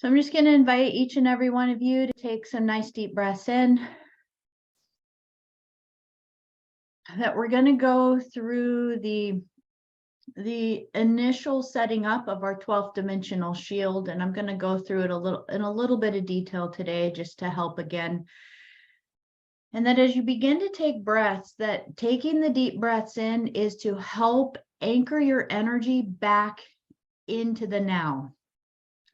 So I'm just going to invite each and every one of you to take some nice deep breaths in. That we're going to go through the initial setting up of our 12th dimensional shield, and I'm going to go through it in a little bit of detail today just to help again. And that as you begin to take breaths, that taking the deep breaths in is to help anchor your energy back into the now.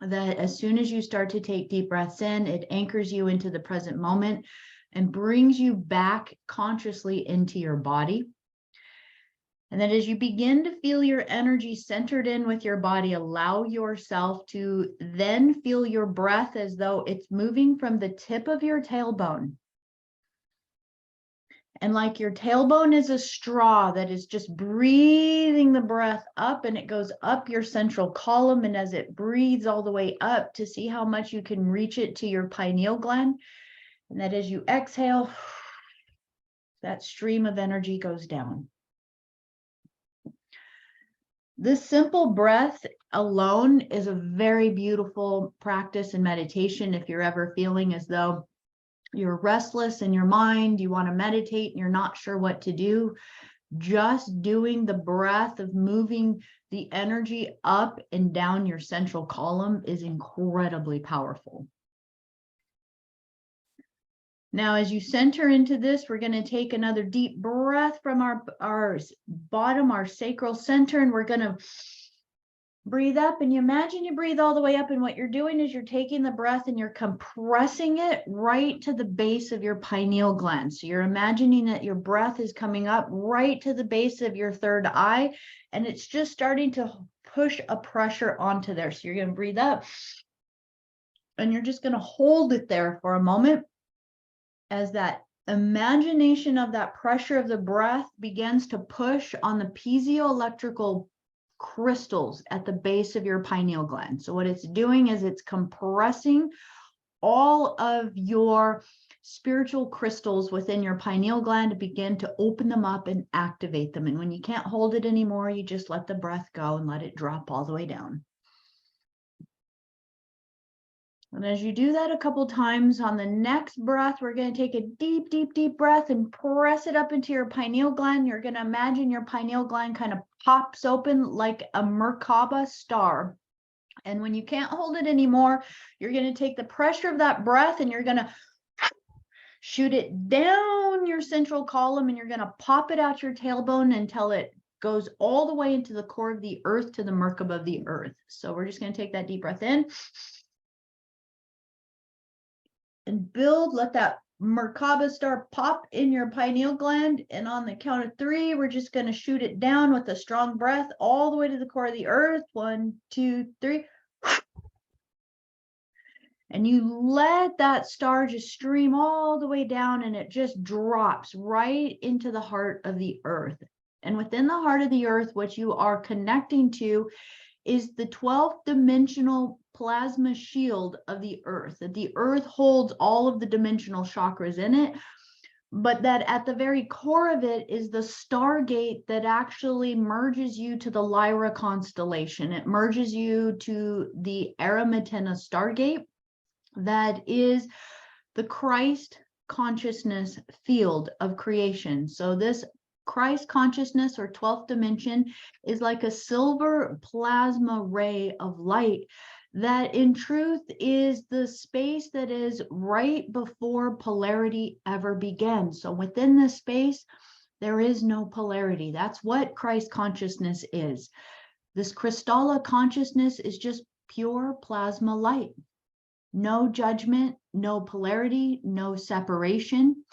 That as soon as you start to take deep breaths in, it anchors you into the present moment and brings you back consciously into your body. And that as you begin to feel your energy centered in with your body, allow yourself to then feel your breath as though it's moving from the tip of your tailbone. And like your tailbone is a straw that is just breathing the breath up, and it goes up your central column. And as it breathes all the way up, to see how much you can reach it to your pineal gland. And that as you exhale, that stream of energy goes down. This simple breath alone is a very beautiful practice in meditation. If you're ever feeling as though you're restless in your mind, you want to meditate and you're not sure what to do, just doing the breath of moving the energy up and down your central column is incredibly powerful. Now, as you center into this, we're going to take another deep breath from our bottom, our sacral center, and we're going to breathe up. And you imagine you breathe all the way up, and what you're doing is you're taking the breath and you're compressing it right to the base of your pineal gland. So you're imagining that your breath is coming up right to the base of your third eye, and it's just starting to push a pressure onto there. So you're going to breathe up, and you're just going to hold it there for a moment as that imagination of that pressure of the breath begins to push on the piezoelectrical crystals at the base of your pineal gland. So what it's doing is it's compressing all of your spiritual crystals within your pineal gland to begin to open them up and activate them. And when you can't hold it anymore, you just let the breath go and let it drop all the way down. And as you do that a couple times, on the next breath, we're going to take a deep, deep, deep breath and press it up into your pineal gland. You're going to imagine your pineal gland kind of pops open like a Merkaba star. And when you can't hold it anymore, you're going to take the pressure of that breath and you're going to shoot it down your central column, and you're going to pop it out your tailbone until it goes all the way into the core of the earth, to the Merkaba of the earth. So we're just going to take that deep breath in. And build, let that Merkaba star pop in your pineal gland. And on the count of 3, we're just going to shoot it down with a strong breath all the way to the core of the earth. 1, 2, 3. And you let that star just stream all the way down, and it just drops right into the heart of the earth. And within the heart of the earth, what you are connecting to is the 12th dimensional plasma shield of the earth. That the earth holds all of the dimensional chakras in it, but that at the very core of it is the stargate that actually merges you to the Lyra constellation. It merges you to the Aramatena stargate, that is the Christ consciousness field of creation. So this Christ consciousness, or 12th dimension, is like a silver plasma ray of light that in truth is the space that is right before polarity ever began. So within this space, there is no polarity. That's what Christ consciousness is. This Kristalla consciousness is just pure plasma light. No judgment, no polarity, no separation.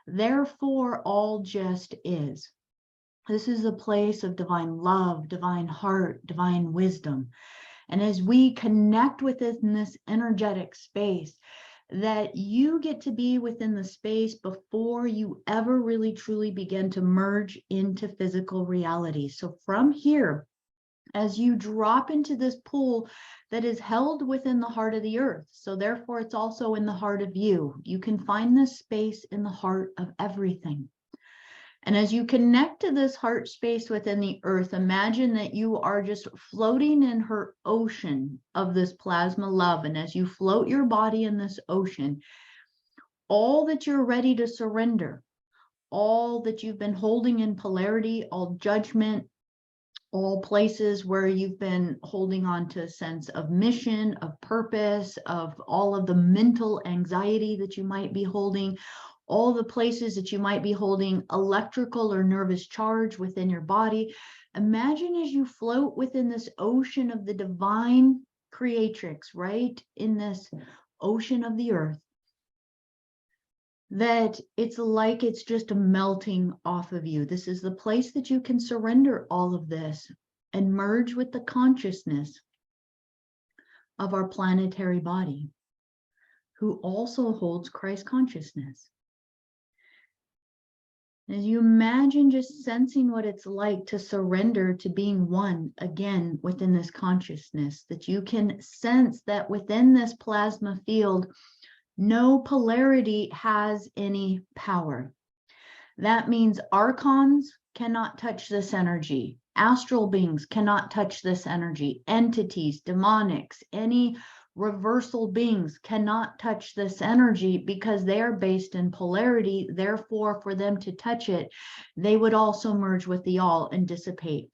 Therefore, all just is. This is a place of divine love, divine heart, divine wisdom. And as we connect within this energetic space, that you get to be within the space before you ever really truly begin to merge into physical reality. So from here, as you drop into this pool that is held within the heart of the earth, so therefore it's also in the heart of you. You can find this space in the heart of everything. And as you connect to this heart space within the earth, imagine that you are just floating in her ocean of this plasma love. And as you float your body in this ocean, all that you're ready to surrender, all that you've been holding in polarity, all judgment, all places where you've been holding on to a sense of mission, of purpose, of all of the mental anxiety that you might be holding, all the places that you might be holding electrical or nervous charge within your body. Imagine as you float within this ocean of the divine creatrix, right? In this ocean of the earth, that it's like it's just melting off of you. This is the place that you can surrender all of this and merge with the consciousness of our planetary body, who also holds Christ consciousness. As you imagine just sensing what it's like to surrender to being one again within this consciousness, that you can sense that within this plasma field, no polarity has any power. That means archons cannot touch this energy. Astral beings cannot touch this energy. Entities, demonics, any reversal beings cannot touch this energy because they are based in polarity. Therefore, for them to touch it, they would also merge with the all and dissipate.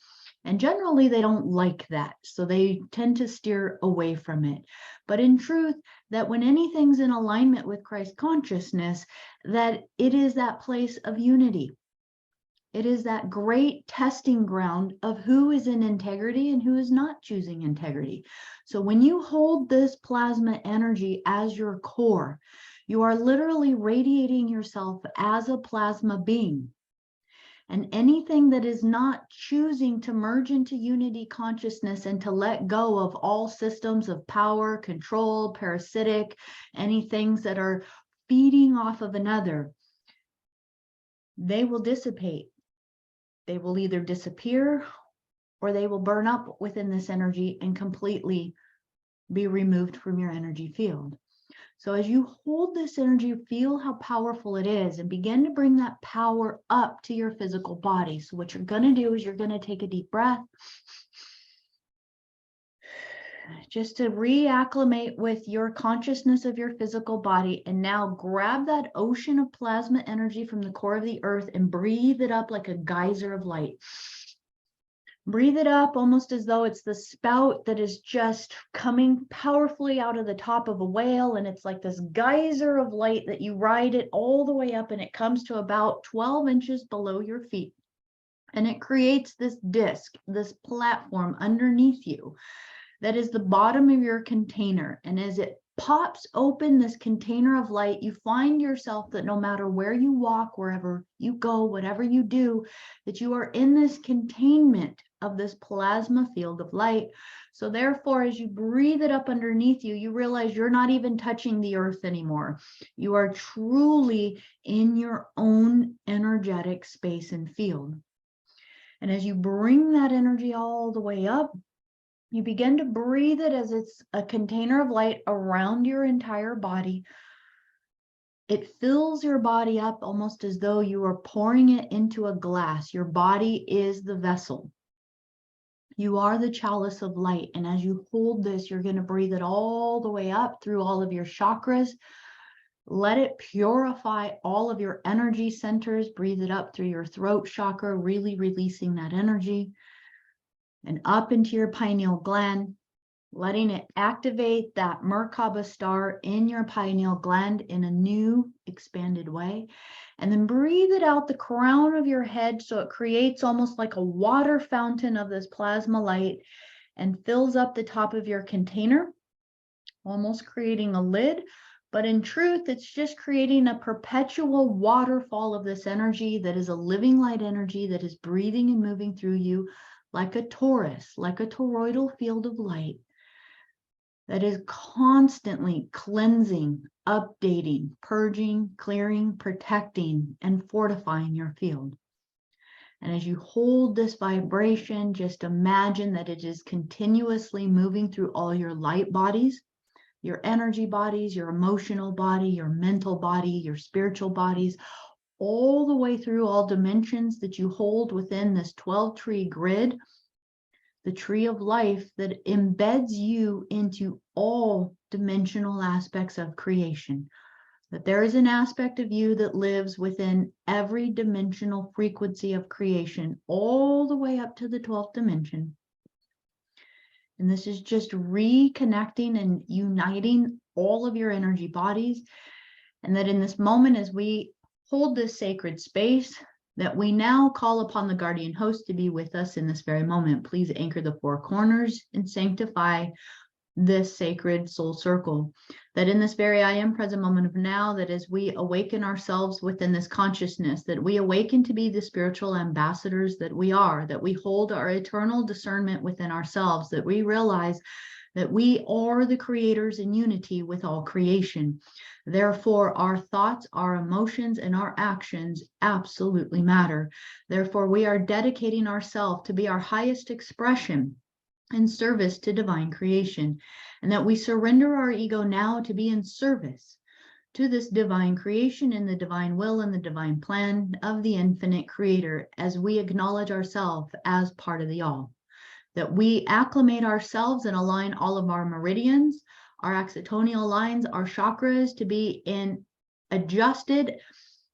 And generally, they don't like that. So they tend to steer away from it. But in truth, that when anything's in alignment with Christ consciousness, that it is that place of unity. It is that great testing ground of who is in integrity and who is not choosing integrity. So when you hold this plasma energy as your core, you are literally radiating yourself as a plasma being. And anything that is not choosing to merge into unity consciousness and to let go of all systems of power, control, parasitic, any things that are feeding off of another, they will dissipate. They will either disappear or they will burn up within this energy and completely be removed from your energy field. So as you hold this energy, feel how powerful it is and begin to bring that power up to your physical body. So what you're going to do is you're going to take a deep breath just to reacclimate with your consciousness of your physical body. And now grab that ocean of plasma energy from the core of the earth and breathe it up like a geyser of light. Breathe it up almost as though it's the spout that is just coming powerfully out of the top of a whale. And it's like this geyser of light that you ride it all the way up and it comes to about 12 inches below your feet. And it creates this disc, this platform underneath you that is the bottom of your container. And as it pops open this container of light, you find yourself that no matter where you walk, wherever you go, whatever you do, that you are in this containment of this plasma field of light. So therefore, as you breathe it up underneath you, you realize you're not even touching the earth anymore. You are truly in your own energetic space and field. And as you bring that energy all the way up, you begin to breathe it as it's a container of light around your entire body. It fills your body up almost as though you are pouring it into a glass. Your body is the vessel. You are the chalice of light. And as you hold this, you're going to breathe it all the way up through all of your chakras. Let it purify all of your energy centers. Breathe it up through your throat chakra, really releasing that energy. And up into your pineal gland, letting it activate that Merkaba star in your pineal gland in a new expanded way. And then breathe it out the crown of your head so it creates almost like a water fountain of this plasma light and fills up the top of your container, almost creating a lid. But in truth, it's just creating a perpetual waterfall of this energy that is a living light energy that is breathing and moving through you like a torus, like a toroidal field of light that is constantly cleansing, updating, purging, clearing, protecting, and fortifying your field. And as you hold this vibration, just imagine that it is continuously moving through all your light bodies, your energy bodies, your emotional body, your mental body, your spiritual bodies, all the way through all dimensions that you hold within this 12-tree grid, the tree of life that embeds you into all dimensional aspects of creation. That there is an aspect of you that lives within every dimensional frequency of creation, all the way up to the 12th dimension. And this is just reconnecting and uniting all of your energy bodies. And that in this moment, as we hold this sacred space, that we now call upon the guardian host to be with us in this very moment. Please anchor the four corners and sanctify this sacred soul circle. That in this very I am present moment of now, that as we awaken ourselves within this consciousness, that we awaken to be the spiritual ambassadors that we are, that we hold our eternal discernment within ourselves, that we realize that we are the creators in unity with all creation. Therefore, our thoughts, our emotions, and our actions absolutely matter. Therefore, we are dedicating ourselves to be our highest expression in service to divine creation, and that we surrender our ego now to be in service to this divine creation and the divine will and the divine plan of the infinite creator, as we acknowledge ourselves as part of the all. That we acclimate ourselves and align all of our meridians, our axitonial lines, our chakras to be in adjusted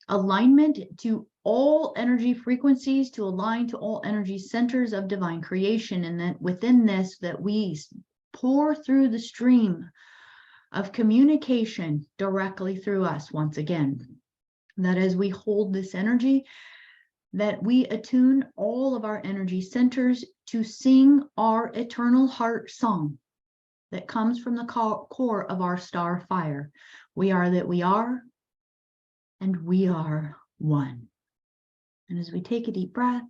alignment to all energy frequencies, to align to all energy centers of divine creation. And that within this, that we pour through the stream of communication directly through us once again. That as we hold this energy, that we attune all of our energy centers to sing our eternal heart song that comes from the core of our star fire. We are that we are, and we are one. And as we take a deep breath,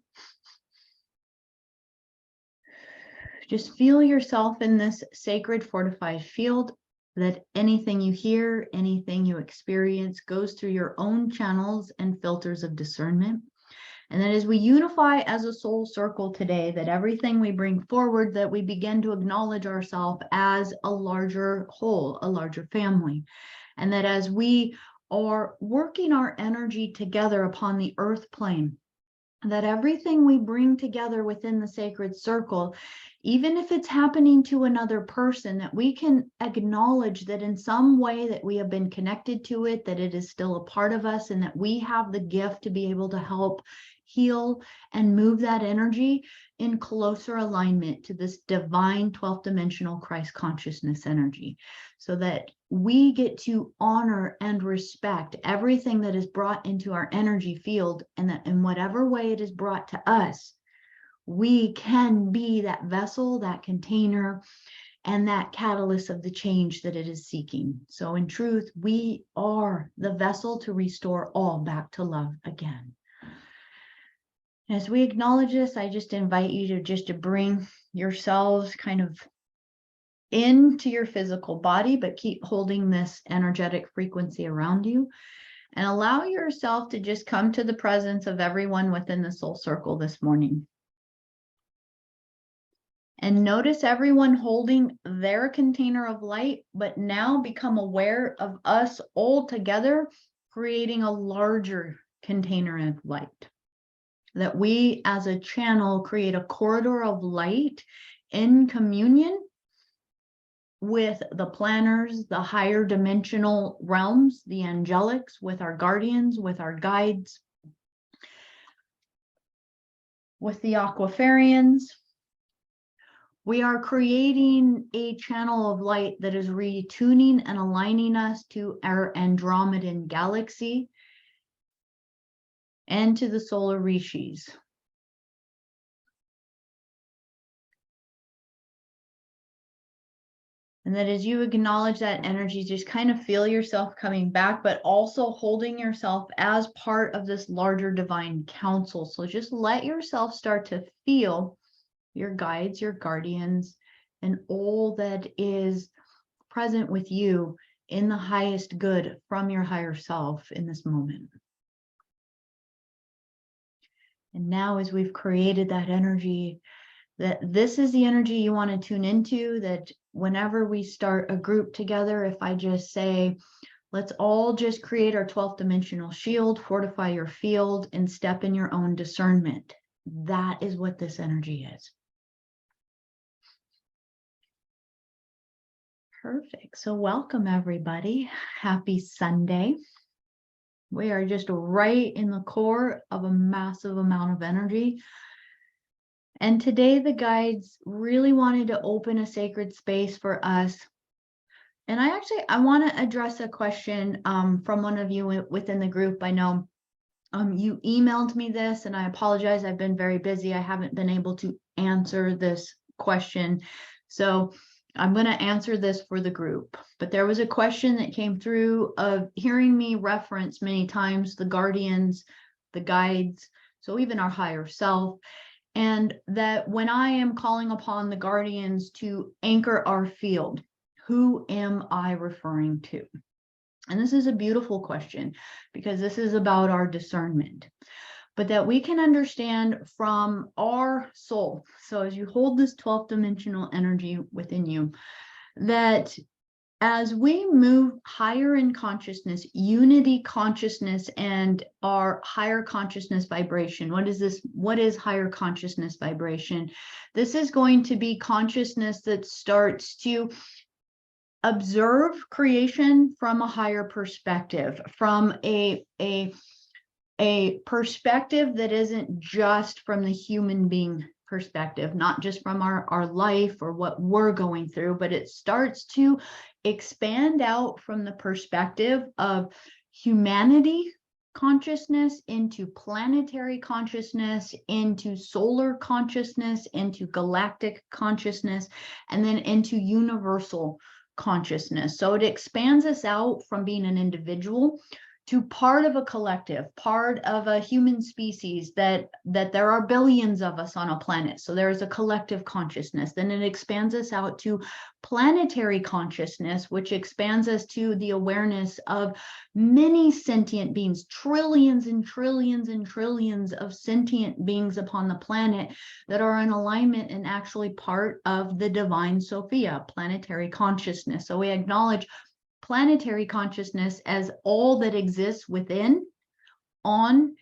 just feel yourself in this sacred fortified field, that anything you hear, anything you experience goes through your own channels and filters of discernment. And that as we unify as a soul circle today, that everything we bring forward, that we begin to acknowledge ourselves as a larger whole, a larger family. And that as we are working our energy together upon the earth plane, that everything we bring together within the sacred circle, even if it's happening to another person, that we can acknowledge that in some way that we have been connected to it, that it is still a part of us, and that we have the gift to be able to help heal and move that energy in closer alignment to this divine 12th dimensional Christ consciousness energy, so that we get to honor and respect everything that is brought into our energy field, and that in whatever way it is brought to us, we can be that vessel, that container, and that catalyst of the change that it is seeking. So in truth, we are the vessel to restore all back to love again. As we acknowledge this, I just invite you to bring yourselves kind of into your physical body, but keep holding this energetic frequency around you, and allow yourself to just come to the presence of everyone within the soul circle this morning. And notice everyone holding their container of light, but now become aware of us all together, creating a larger container of light. That we as a channel create a corridor of light in communion with the planners, the higher dimensional realms, the angelics, with our guardians, with our guides, with the aquafarians. We are creating a channel of light that is retuning and aligning us to our Andromedan galaxy and to the solar rishis. And that as you acknowledge that energy, just kind of feel yourself coming back, but also holding yourself as part of this larger divine council. So just let yourself start to feel your guides, your guardians, and all that is present with you in the highest good from your higher self in this moment. And now, as we've created that energy, that this is the energy you want to tune into, that whenever we start a group together, if I just say, Let's all just create our 12th dimensional shield, fortify your field, and step in your own discernment. That is what this energy is. Perfect. So welcome, everybody. Happy Sunday. We are just right in the core of a massive amount of energy. And today the guides really wanted to open a sacred space for us. And I want to address a question from one of you within the group. I know you emailed me this, and I apologize. I've been very busy. I haven't been able to answer this question. So I'm going to answer this for the group. But there was a question that came through of hearing me reference many times the guardians, the guides, so even our higher self. And that when I am calling upon the guardians to anchor our field, who am I referring to? And this is a beautiful question because this is about our discernment, but that we can understand from our soul. So as you hold this 12th dimensional energy within you, that as we move higher in consciousness, unity consciousness, and our higher consciousness vibration, what is this? What is higher consciousness vibration? This is going to be consciousness that starts to observe creation from a higher perspective, from a perspective that isn't just from the human being perspective, not just from our life or what we're going through, but it starts to expand out from the perspective of humanity consciousness into planetary consciousness, into solar consciousness, into galactic consciousness, and then into universal consciousness. So it expands us out from being an individual to part of a collective, part of a human species, that there are billions of us on a planet. So there is a collective consciousness. Then it expands us out to planetary consciousness, which expands us to the awareness of many sentient beings, trillions and trillions and trillions of sentient beings upon the planet that are in alignment and actually part of the divine Sophia, planetary consciousness. So we acknowledge planetary consciousness as all that exists within, on,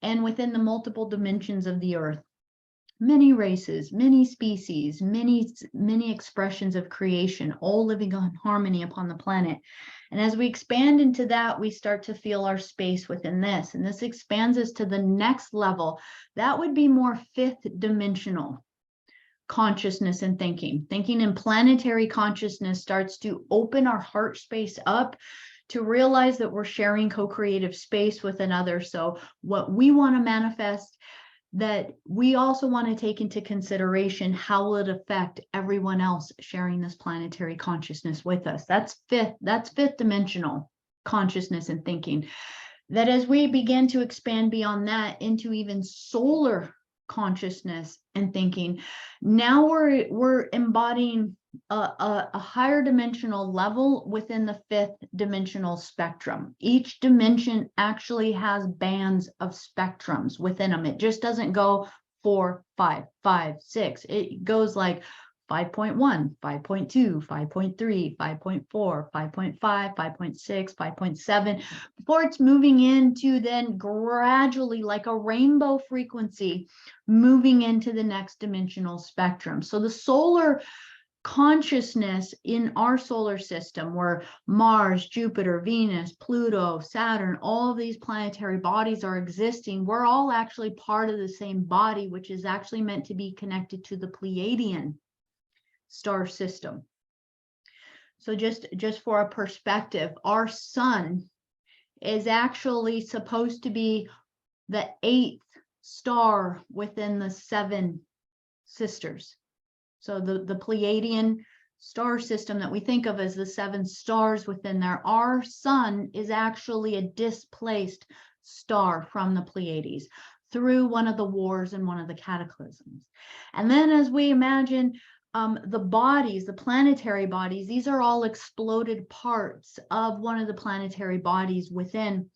and within the multiple dimensions of the earth. Many races, many species, many expressions of creation, all living in harmony upon the planet. And as we expand into that, we start to feel our space within this. And this expands us to the next level. That would be more fifth dimensional consciousness and thinking. Thinking in planetary consciousness starts to open our heart space up to realize that we're sharing co-creative space with another. So what we want to manifest, that we also want to take into consideration, how will it affect everyone else sharing this planetary consciousness with us? That's fifth dimensional consciousness and thinking. That as we begin to expand beyond that into even solar consciousness and thinking, now we're embodying a higher dimensional level within the fifth dimensional spectrum. Each dimension actually has bands of spectrums within them. It just doesn't go 4, 5, 5, 6. It goes like 5.1, 5.2, 5.3, 5.4, 5.5, 5.6, 5.7, before it's moving into then gradually, like a rainbow frequency, moving into the next dimensional spectrum. So the solar consciousness in our solar system, where Mars, Jupiter, Venus, Pluto, Saturn, all of these planetary bodies are existing, we're all actually part of the same body, which is actually meant to be connected to the Pleiadian star system. So just for a perspective, our sun is actually supposed to be the 8th star within the 7 sisters. So the Pleiadian star system that we think of as the 7 stars within there, our sun is actually a displaced star from the Pleiades through one of the wars and one of the cataclysms. And then as we imagine the bodies, the planetary bodies, these are all exploded parts of one of the planetary bodies within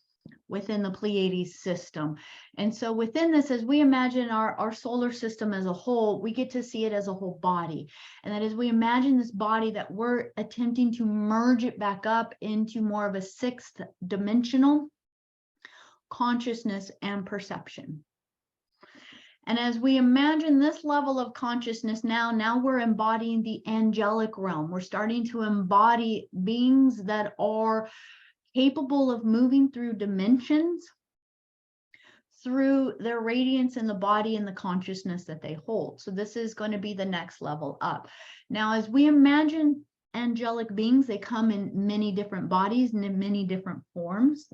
within the Pleiades system. And so within this, as we imagine our solar system as a whole, we get to see it as a whole body. And that as we imagine this body, that we're attempting to merge it back up into more of a sixth dimensional consciousness and perception. And as we imagine this level of consciousness now we're embodying the angelic realm. We're starting to embody beings that are capable of moving through dimensions through their radiance in the body and the consciousness that they hold. So this is going to be the next level up. Now, as we imagine angelic beings, they come in many different bodies and in many different forms.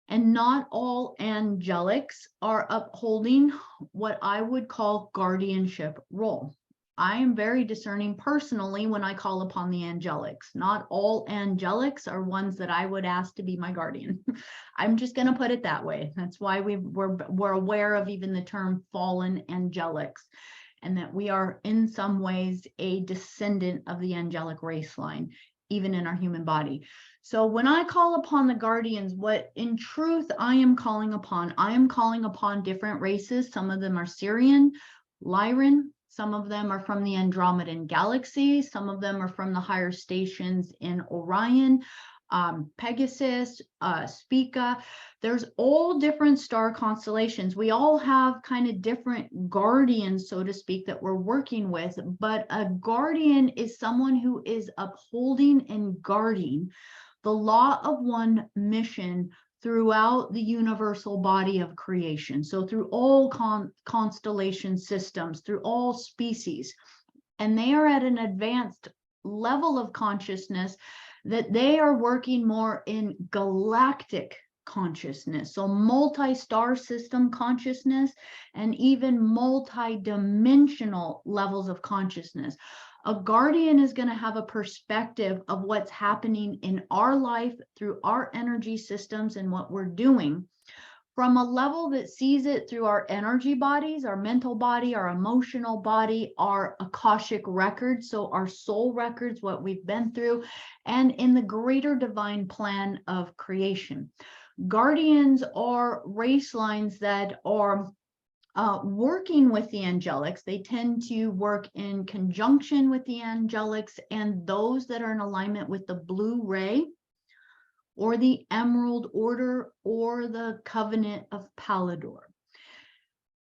And not all angelics are upholding what I would call guardianship role. I am very discerning personally when I call upon the angelics. Not all angelics are ones that I would ask to be my guardian. I'm just going to put it that way. That's why we're aware of even the term fallen angelics, and that we are in some ways a descendant of the angelic race line, even in our human body. So when I call upon the guardians, what in truth I am calling upon different races. Some of them are Syrian, Lyran, some of them are from the Andromedan galaxy, some of them are from the higher stations in Orion, Pegasus, Spica. There's all different star constellations. We all have kind of different guardians, so to speak, that we're working with, but a guardian is someone who is upholding and guarding the law of one mission throughout the universal body of creation. So through all constellation systems, through all species, and they are at an advanced level of consciousness that they are working more in galactic consciousness, so multi-star system consciousness, and even multi-dimensional levels of consciousness. A guardian is going to have a perspective of what's happening in our life through our energy systems and what we're doing from a level that sees it through our energy bodies, our mental body, our emotional body, our Akashic records, so our soul records, what we've been through, and in the greater divine plan of creation. Guardians are race lines that are working with the angelics. They tend to work in conjunction with the angelics and those that are in alignment with the blue ray or the emerald order or the covenant of Pallador.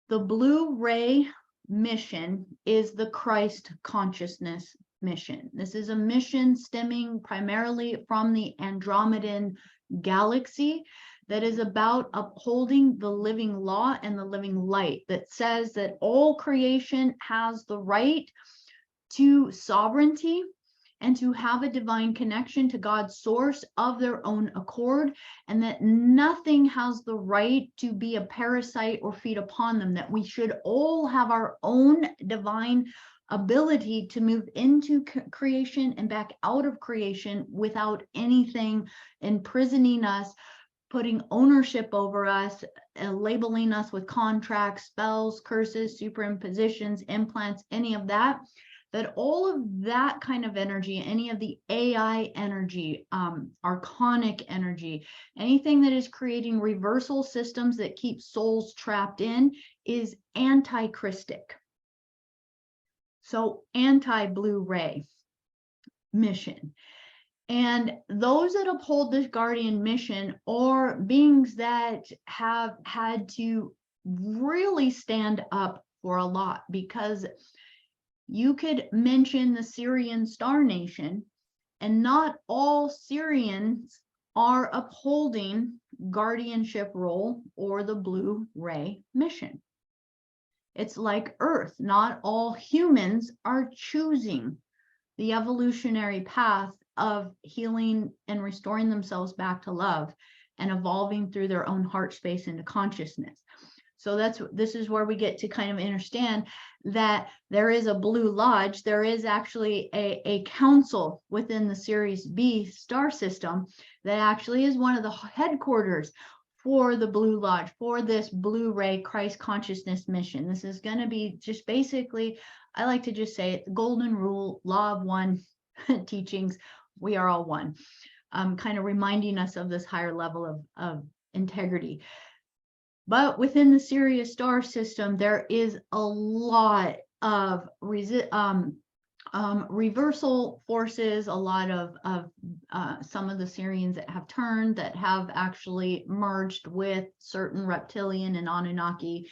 The blue ray mission is the Christ consciousness mission. This is a mission stemming primarily from the Andromedan galaxy that is about upholding the living law and the living light, that says that all creation has the right to sovereignty and to have a divine connection to God's source of their own accord, and that nothing has the right to be a parasite or feed upon them, that we should all have our own divine ability to move into creation and back out of creation without anything imprisoning us, putting ownership over us, labeling us with contracts, spells, curses, superimpositions, implants, any of that. That all of that kind of energy, any of the AI energy, archonic energy, anything that is creating reversal systems that keep souls trapped in, is anti-Christic. So anti-blue ray mission. And those that uphold this guardian mission are beings that have had to really stand up for a lot, because you could mention the Syrian star nation, and not all Syrians are upholding guardianship role or the blue ray mission. It's like Earth. Not all humans are choosing the evolutionary path of healing and restoring themselves back to love and evolving through their own heart space into consciousness. So this is where we get to kind of understand that there is a Blue Lodge. There is actually a council within the Series B star system that actually is one of the headquarters for the Blue Lodge, for this Blue Ray Christ consciousness mission. This is going to be just basically, I like to just say it, the golden rule, law of one teachings. We are all one. Kind of reminding us of this higher level of integrity. But within the Sirius star system, there is a lot of reversal forces, a lot of some of the Sirians that have turned, that have actually merged with certain reptilian and Anunnaki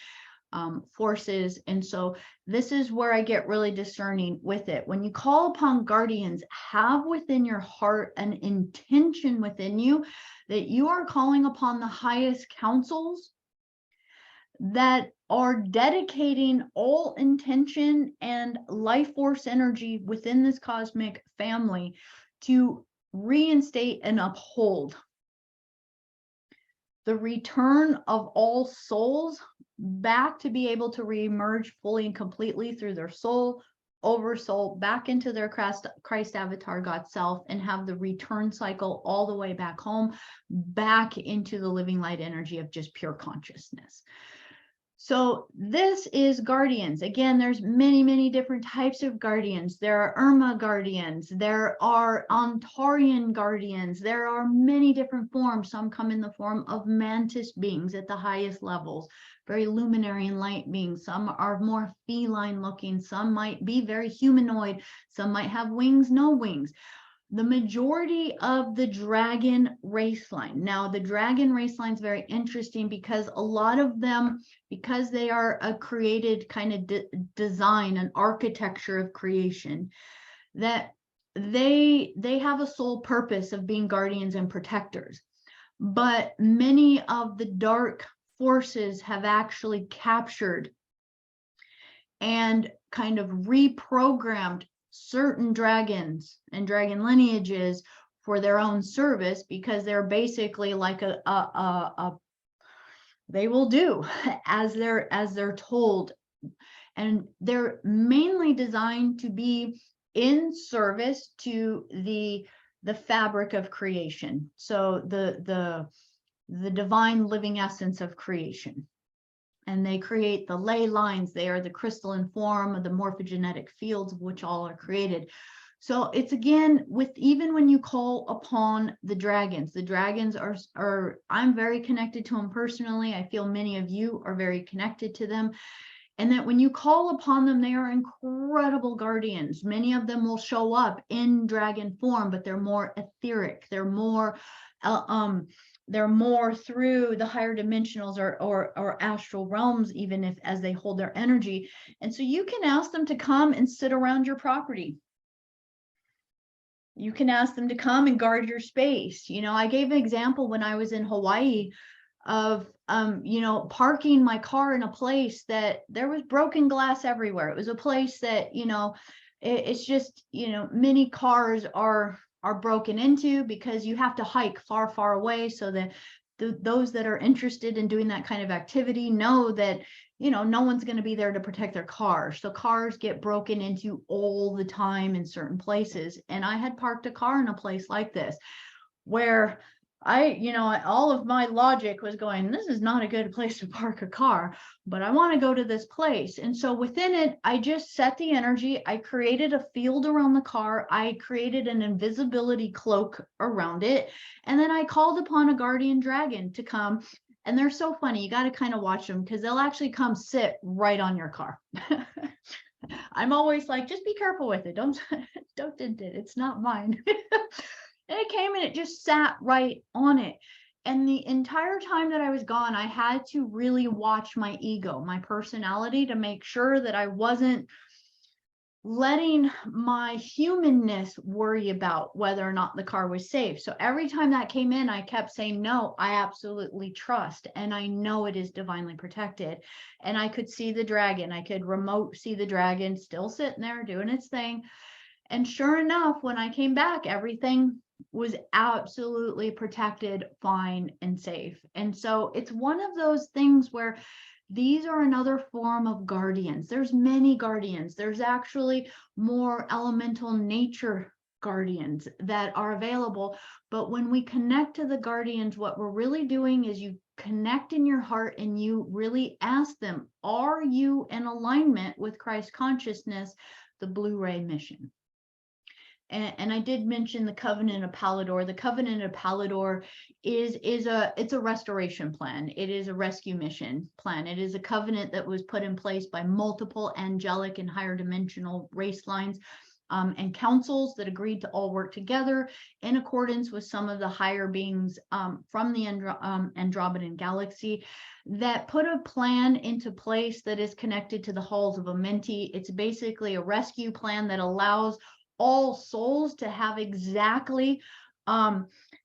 forces. And so this is where I get really discerning with it. When you call upon guardians, have within your heart an intention within you that you are calling upon the highest councils that are dedicating all intention and life force energy within this cosmic family to reinstate and uphold the return of all souls back to be able to reemerge fully and completely through their soul, oversoul, back into their Christ avatar God self, and have the return cycle all the way back home, back into the living light energy of just pure consciousness. So this is guardians. Again, there's many, many different types of guardians. There are Irma guardians. There are Antarian guardians. There are many different forms. Some come in the form of mantis beings at the highest levels, very luminary and light beings. Some are more feline looking. Some might be very humanoid. Some might have wings, no wings. The majority of the dragon race line. Now, the dragon race line is very interesting because a lot of them, because they are a created kind of design, an architecture of creation, that they have a sole purpose of being guardians and protectors. But many of the dark forces have actually captured and kind of reprogrammed certain dragons and dragon lineages for their own service, because they're basically like they will do as they're told, and they're mainly designed to be in service to the fabric of creation, so the divine living essence of creation. And they create the ley lines. They are the crystalline form of the morphogenetic fields of which all are created. So it's, again, with even when you call upon the dragons are I'm very connected to them personally. I feel many of you are very connected to them. And that when you call upon them, they are incredible guardians. Many of them will show up in dragon form, but they're more etheric. They're more through the higher dimensionals or astral realms, even if as they hold their energy. And so you can ask them to come and sit around your property. You can ask them to come and guard your space. You know, I gave an example when I was in Hawaii of, parking my car in a place that there was broken glass everywhere. It was a place that, it's just, many cars are broken into, because you have to hike far, far away, so that those that are interested in doing that kind of activity know that, no one's going to be there to protect their cars. So cars get broken into all the time in certain places. And I had parked a car in a place like this, where all of my logic was going, this is not a good place to park a car, but I want to go to this place. And so within it, I just set the energy. I created a field around the car. I created an invisibility cloak around it. And then I called upon a guardian dragon to come. And they're so funny. You got to kind of watch them, because they'll actually come sit right on your car. I'm always like, just be careful with it. Don't dent it. It's not mine. And it came and it just sat right on it. And the entire time that I was gone, I had to really watch my ego, my personality, to make sure that I wasn't letting my humanness worry about whether or not the car was safe. So every time that came in, I kept saying, no, I absolutely trust. And I know it is divinely protected. And I could see the dragon. I could remote see the dragon still sitting there doing its thing. And sure enough, when I came back, everything was absolutely protected, fine, and safe. And so it's one of those things where these are another form of guardians. There's many guardians. There's actually more elemental nature guardians that are available. But when we connect to the guardians, what we're really doing is you connect in your heart and you really ask them, are you in alignment with Christ consciousness, the blue ray mission? And I did mention the Covenant of Pallador. The Covenant of Pallador it's a restoration plan. It is a rescue mission plan. It is a covenant that was put in place by multiple angelic and higher dimensional race lines and councils that agreed to all work together in accordance with some of the higher beings from the Andromedan galaxy that put a plan into place that is connected to the halls of Amenti. It's basically a rescue plan that allows all souls to have exactly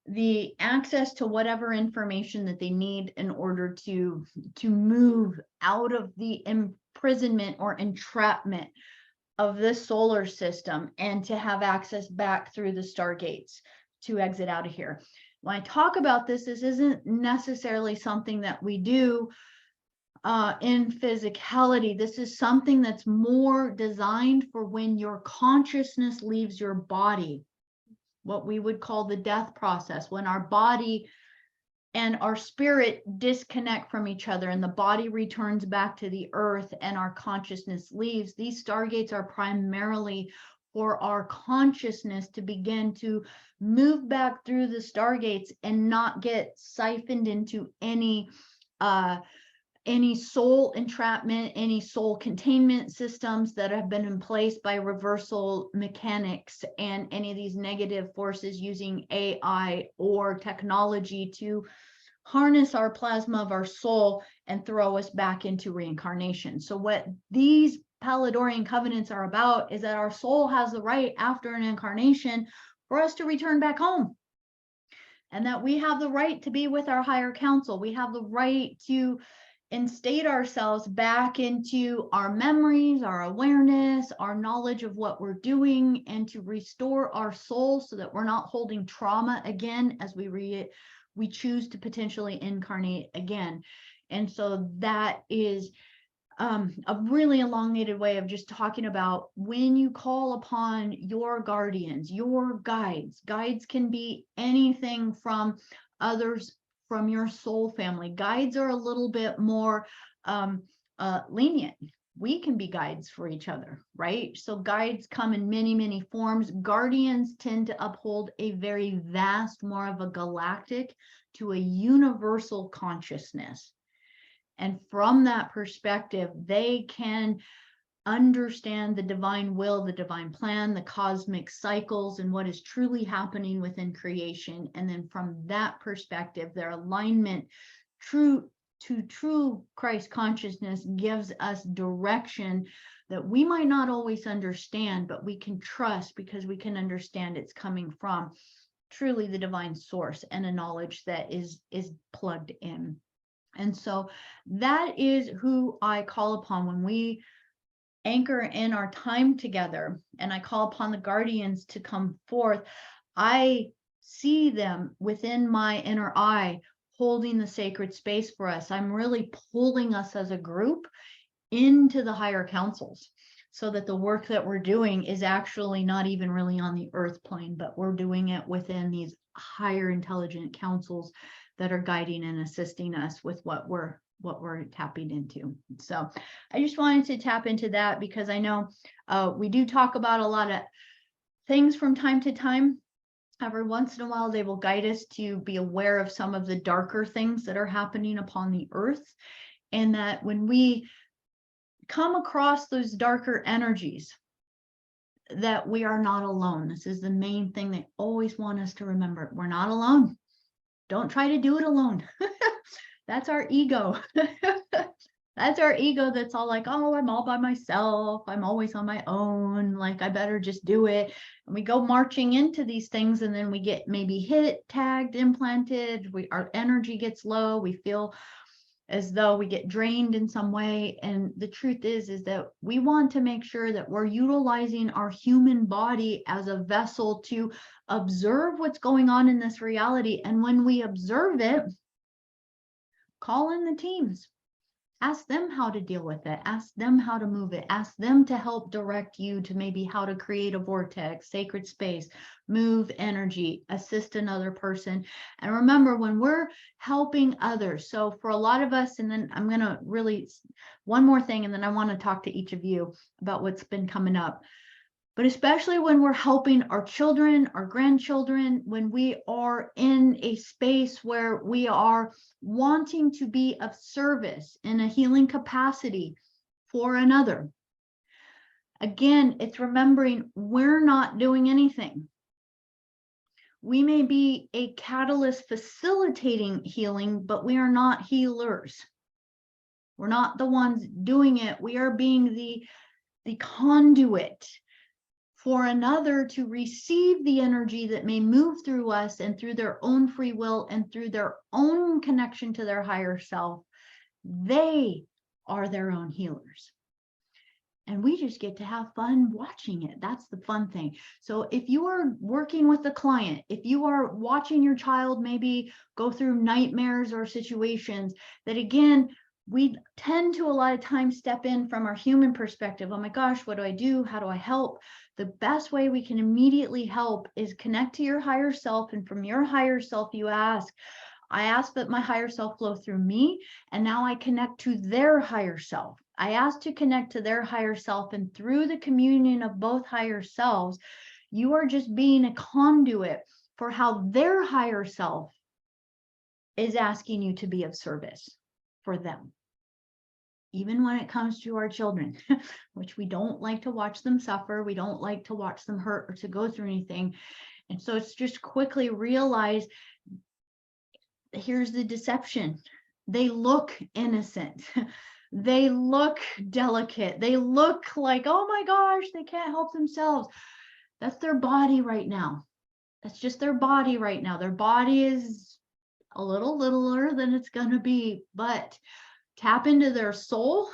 the access to whatever information that they need in order to move out of the imprisonment or entrapment of this solar system and to have access back through the stargates to exit out of here. When I talk about this isn't necessarily something that we do in physicality. This is something that's more designed for when your consciousness leaves your body, what we would call the death process, when our body and our spirit disconnect from each other and the body returns back to the earth and our consciousness leaves. These stargates are primarily for our consciousness to begin to move back through the stargates and not get siphoned into any soul entrapment, any soul containment systems that have been in place by reversal mechanics and any of these negative forces using AI or technology to harness our plasma of our soul and throw us back into reincarnation. So what these Palladorian covenants are about is that our soul has the right after an incarnation for us to return back home. And that we have the right to be with our higher council. We have the right to instate ourselves back into our memories, our awareness, our knowledge of what we're doing, and to restore our soul so that we're not holding trauma again as we choose to potentially incarnate again. And so that is a really elongated way of just talking about when you call upon your guardians, your guides. Guides can be anything from others from your soul family. Guides are a little bit more lenient. We can be guides for each other, right? So guides come in many, many forms. Guardians tend to uphold a very vast, more of a galactic to a universal consciousness. And from that perspective, they can understand the divine will, the divine plan, the cosmic cycles, and what is truly happening within creation. And then from that perspective, their alignment true Christ consciousness gives us direction that we might not always understand, but we can trust because we can understand it's coming from truly the divine source and a knowledge that is plugged in. And so that is who I call upon when we anchor in our time together, and I call upon the guardians to come forth. I see them within my inner eye holding the sacred space for us. I'm really pulling us as a group into the higher councils so that the work that we're doing is actually not even really on the earth plane, but we're doing it within these higher intelligent councils that are guiding and assisting us with what we're tapping into. So I just wanted to tap into that because I know we do talk about a lot of things from time to time. Every once in a while, they will guide us to be aware of some of the darker things that are happening upon the earth. And that when we come across those darker energies, that we are not alone. This is the main thing they always want us to remember. We're not alone. Don't try to do it alone. That's our ego. That's our ego that's all like, oh, I'm all by myself. I'm always on my own. Like, I better just do it. And we go marching into these things and then we get maybe hit, tagged, implanted. Our energy gets low. We feel as though we get drained in some way. And the truth is that we want to make sure that we're utilizing our human body as a vessel to observe what's going on in this reality. And when we observe it, call in the teams. Ask them how to deal with it. Ask them how to move it. Ask them to help direct you to maybe how to create a vortex, sacred space, move energy, assist another person. And remember, when we're helping others, so for a lot of us, and then I'm going to really, one more thing, and then I want to talk to each of you about what's been coming up. But especially when we're helping our children, our grandchildren, when we are in a space where we are wanting to be of service in a healing capacity for another. Again, it's remembering we're not doing anything. We may be a catalyst facilitating healing, but we are not healers. We're not the ones doing it. We are being the conduit for another to receive the energy that may move through us, and through their own free will and through their own connection to their higher self. They are their own healers. And we just get to have fun watching it. That's the fun thing. So if you are working with a client, if you are watching your child maybe go through nightmares or situations that, again, we tend to a lot of times step in from our human perspective. Oh my gosh, what do I do? How do I help? The best way we can immediately help is connect to your higher self. And from your higher self, you ask, I ask that my higher self flow through me, and now I connect to their higher self. I ask to connect to their higher self, and through the communion of both higher selves, you are just being a conduit for how their higher self is asking you to be of service for them. Even when it comes to our children, which we don't like to watch them suffer, we don't like to watch them hurt or to go through anything. And so it's just quickly realize, here's the deception. They look innocent. They look delicate. They look like, oh my gosh, they can't help themselves. That's their body right now. That's just their body right now. Their body is a little littler than it's going to be, but tap into their soul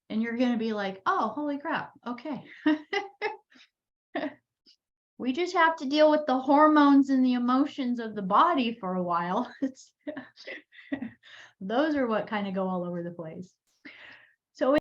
and you're going to be like, oh, holy crap. Okay. We just have to deal with the hormones and the emotions of the body for a while. Those are what kind of go all over the place.